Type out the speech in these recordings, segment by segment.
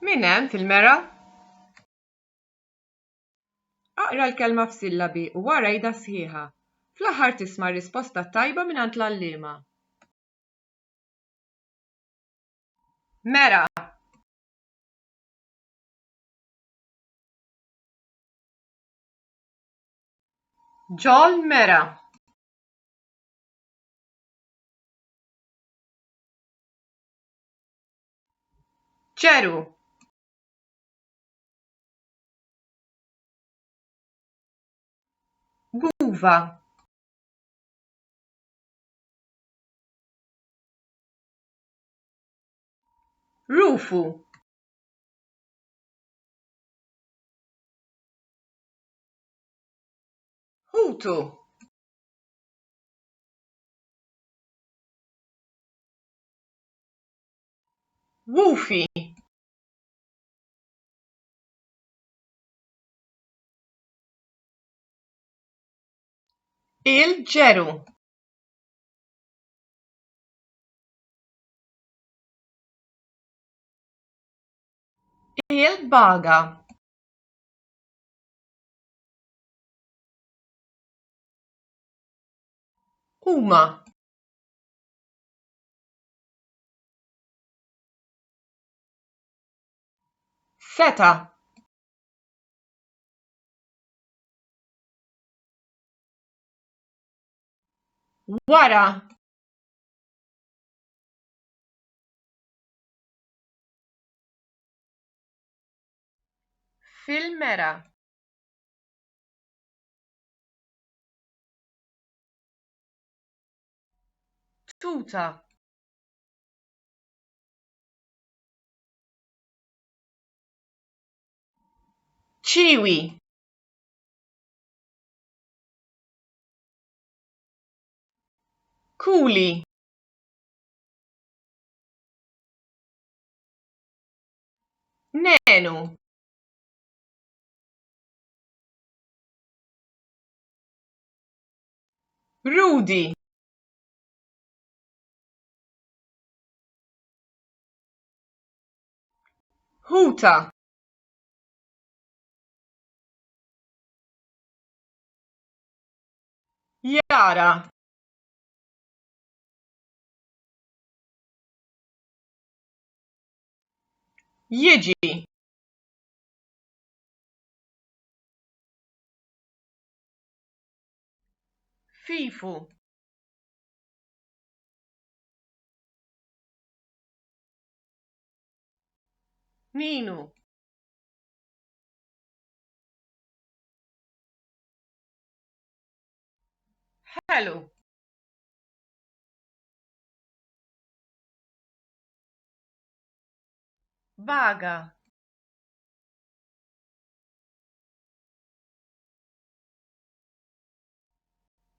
Min hemm fil-mera? Aqra l-kelma f'sillabi u wara jgħidha sħiħa. Fl-aħħar tisma' r-risposta tajba mingħand l-għalliema. Mera. Ġol mera. ċeru. Guva. Rufu. Ħutu. Wufi. Il-ġeru. Il-baga. Huma. Seta. Wara. Fil-mera. Tuta. ċiwi. Kuli. Nenu. Rudi. Huta. Jara. Jiġi. Fifu. Ninu. Ħelu. Baga.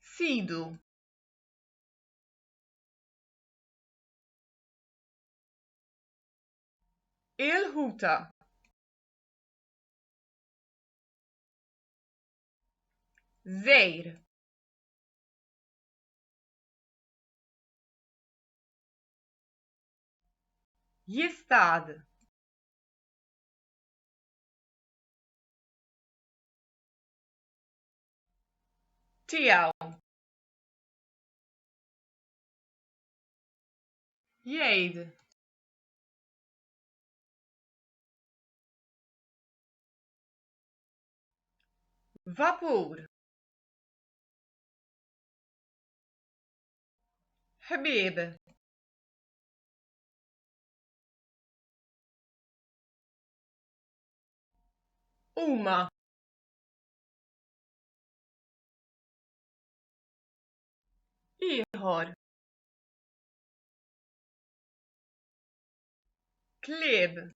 Sidu. Il-ħuta. Żejr. Jistad. Tiegħu. Jgħid. Vapur. Ħbieb. Huma. Ieħor. Klieb.